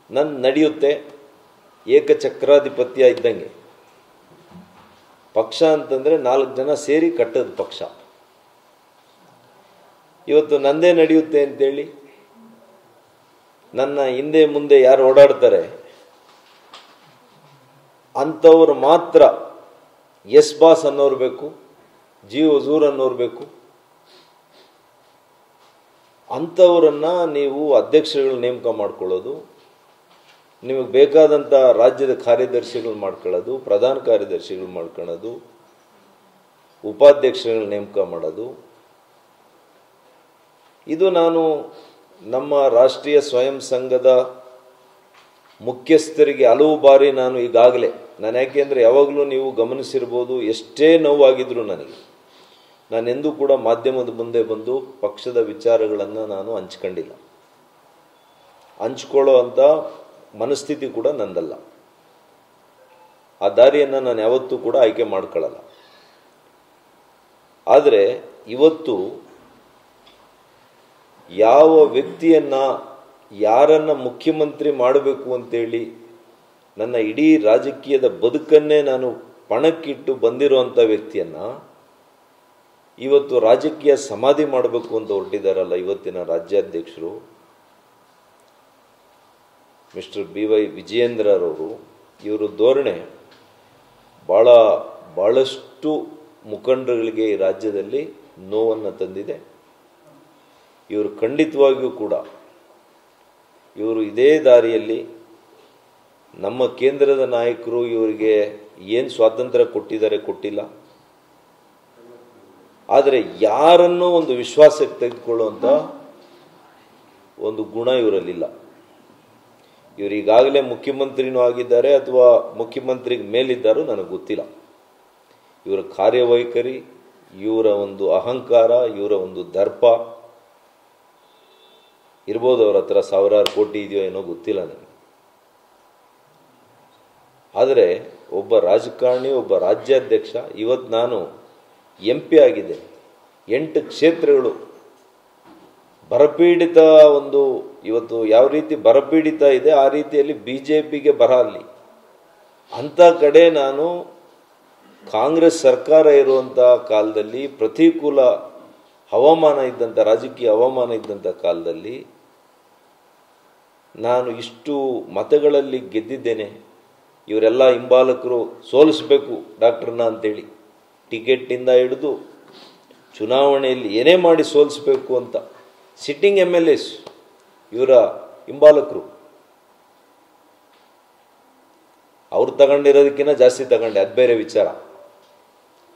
ನನ್ನ ನಡೆಯುತ್ತೆ, ಏಕಚಕ್ರಾಧಿಪತ್ಯ ಇದ್ದಂಗೆ. ಪಕ್ಷ ಅಂತಂದರೆ 4 ಜನ ಸೇರಿ ಕಟ್ಟದ ಪಕ್ಷ. ಇವತ್ತು ನಂದೇ ನಡೆಯುತ್ತೆ ಅಂತೇಳಿ ನನ್ನ ಹಿಂದೆ ಮುಂದೆ ಯಾರು ಓಡಾಡ್ತಾರೆ ಅಂಥವ್ರು ಮಾತ್ರ ಎಸ್ ಬಾಸ್ ಅನ್ನೋರು ಬೇಕು, ಜಿ ಹುಜೂರ್ ಅನ್ನೋರು ಬೇಕು. ಅಂಥವ್ರನ್ನ ನೀವು ಅಧ್ಯಕ್ಷರುಗಳು ನೇಮಕ ಮಾಡ್ಕೊಳ್ಳೋದು, ನಿಮಗೆ ಬೇಕಾದಂಥ ರಾಜ್ಯದ ಕಾರ್ಯದರ್ಶಿಗಳು ಮಾಡ್ಕೊಳ್ಳೋದು, ಪ್ರಧಾನ ಕಾರ್ಯದರ್ಶಿಗಳು ಮಾಡ್ಕೊಳ್ಳೋದು, ಉಪಾಧ್ಯಕ್ಷರುಗಳು ನೇಮಕ ಮಾಡೋದು. ಇದು ನಾನು ನಮ್ಮ ರಾಷ್ಟ್ರೀಯ ಸ್ವಯಂ ಸಂಘದ ಮುಖ್ಯಸ್ಥರಿಗೆ ಹಲವು ಬಾರಿ ನಾನು ಈಗಾಗಲೇ ಯಾಕೆಂದರೆ ಯಾವಾಗಲೂ ನೀವು ಗಮನಿಸಿರ್ಬೋದು, ಎಷ್ಟೇ ನೋವಾಗಿದ್ರು ನಾನೆಂದೂ ಕೂಡ ಮಾಧ್ಯಮದ ಮುಂದೆ ಬಂದು ಪಕ್ಷದ ವಿಚಾರಗಳನ್ನು ನಾನು ಹಂಚ್ಕೊಂಡಿಲ್ಲ. ಹಂಚ್ಕೊಳ್ಳೋ ಅಂಥ ಮನಸ್ಥಿತಿ ಕೂಡ ನಂದಲ್ಲ. ಆ ದಾರಿಯನ್ನು ನಾನು ಯಾವತ್ತೂ ಕೂಡ ಆಯ್ಕೆ ಮಾಡ್ಕೊಳ್ಳಲ್ಲ. ಆದರೆ ಇವತ್ತು ಯಾವ ವ್ಯಕ್ತಿಯನ್ನು ಯಾರನ್ನು ಮುಖ್ಯಮಂತ್ರಿ ಮಾಡಬೇಕು ಅಂತೇಳಿ ನನ್ನ ಇಡೀ ರಾಜಕೀಯದ ಬದುಕನ್ನೇ ನಾನು ಪಣಕ್ಕಿಟ್ಟು ಬಂದಿರುವಂಥ ವ್ಯಕ್ತಿಯನ್ನು ಇವತ್ತು ರಾಜಕೀಯ ಸಮಾಧಿ ಮಾಡಬೇಕು ಅಂತ ಹೊರಟಿದ್ದಾರಲ್ಲ ಇವತ್ತಿನ ರಾಜ್ಯಾಧ್ಯಕ್ಷರು ಮಿಸ್ಟರ್ BY ವಿಜಯೇಂದ್ರರವರು, ಇವರು ಧೋರಣೆ ಭಾಳಷ್ಟು ಮುಖಂಡರುಗಳಿಗೆ ಈ ರಾಜ್ಯದಲ್ಲಿ ನೋವನ್ನು ತಂದಿದೆ. ಇವರು ಖಂಡಿತವಾಗಿಯೂ ಕೂಡ ಇವರು ಇದೇ ದಾರಿಯಲ್ಲಿ ನಮ್ಮ ಕೇಂದ್ರದ ನಾಯಕರು ಇವರಿಗೆ ಏನು ಸ್ವಾತಂತ್ರ್ಯ ಕೊಟ್ಟಿಲ್ಲ, ಆದರೆ ಯಾರನ್ನೂ ಒಂದು ವಿಶ್ವಾಸಕ್ಕೆ ತೆಗೆದುಕೊಳ್ಳುವಂಥ ಒಂದು ಗುಣ ಇವರಲ್ಲಿಲ್ಲ. ಇವರು ಈಗಾಗಲೇ ಮುಖ್ಯಮಂತ್ರಿನೂ ಆಗಿದ್ದಾರೆ ಅಥವಾ ಮುಖ್ಯಮಂತ್ರಿಗೆ ಮೇಲಿದ್ದಾರೋ ನನಗೆ ಗೊತ್ತಿಲ್ಲ. ಇವರ ಕಾರ್ಯವೈಖರಿ, ಇವರ ಒಂದು ಅಹಂಕಾರ, ಇವರ ಒಂದು ದರ್ಪ ಇರ್ಬೋದು. ಅವರ ಹತ್ರ 1000 ಕೋಟಿ ಇದೆಯೋ ಏನೋ ಗೊತ್ತಿಲ್ಲ ನನಗೆ. ಆದರೆ ಒಬ್ಬ ರಾಜಕಾರಣಿ, ಒಬ್ಬ ರಾಜ್ಯಾಧ್ಯಕ್ಷ, ಇವತ್ತು ನಾನು MP ಆಗಿದೆ, 8 ಕ್ಷೇತ್ರಗಳು ಬರಪೀಡಿತ ಒಂದು ಇವತ್ತು ಯಾವ ರೀತಿ ಬರಪೀಡಿತ ಇದೆ ಆ ರೀತಿಯಲ್ಲಿ BJPಗೆ ಬರ ಅಲ್ಲಿ ಅಂಥ ಕಡೆ ನಾನು ಕಾಂಗ್ರೆಸ್ ಸರ್ಕಾರ ಇರುವಂಥ ಕಾಲದಲ್ಲಿ ಪ್ರತಿಕೂಲ ಹವಾಮಾನ ಇದ್ದಂಥ ರಾಜಕೀಯ ಹವಾಮಾನ ಇದ್ದಂಥ ಕಾಲದಲ್ಲಿ ನಾನು ಇಷ್ಟು ಮತಗಳಲ್ಲಿ ಗೆದ್ದಿದ್ದೇನೆ. ಇವರೆಲ್ಲ ಹಿಂಬಾಲಕರು ಸೋಲಿಸಬೇಕು ಡಾಕ್ಟರ್ನ ಅಂತೇಳಿ ಟಿಕೆಟ್ನಿಂದ ಹಿಡಿದು ಚುನಾವಣೆಯಲ್ಲಿ ಏನೇ ಮಾಡಿ ಸೋಲಿಸಬೇಕು ಅಂತ ಸಿಟ್ಟಿಂಗ್ MLAs ಇವರ ಹಿಂಬಾಲಕರು. ಅವ್ರು ತಗೊಂಡಿರೋದಕ್ಕಿಂತ ಜಾಸ್ತಿ ತಗೊಂಡೆ, ಅದು ಬೇರೆ ವಿಚಾರ.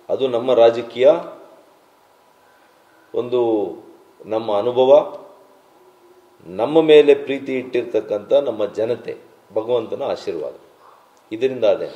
ಅದು ನಮ್ಮ ರಾಜಕೀಯ ಒಂದು ನಮ್ಮ ಅನುಭವ, ನಮ್ಮ ಮೇಲೆ ಪ್ರೀತಿ ಇಟ್ಟಿರ್ತಕ್ಕಂಥ ನಮ್ಮ ಜನತೆ, ಭಗವಂತನ ಆಶೀರ್ವಾದ. ಇದರಿಂದ ಅದೇ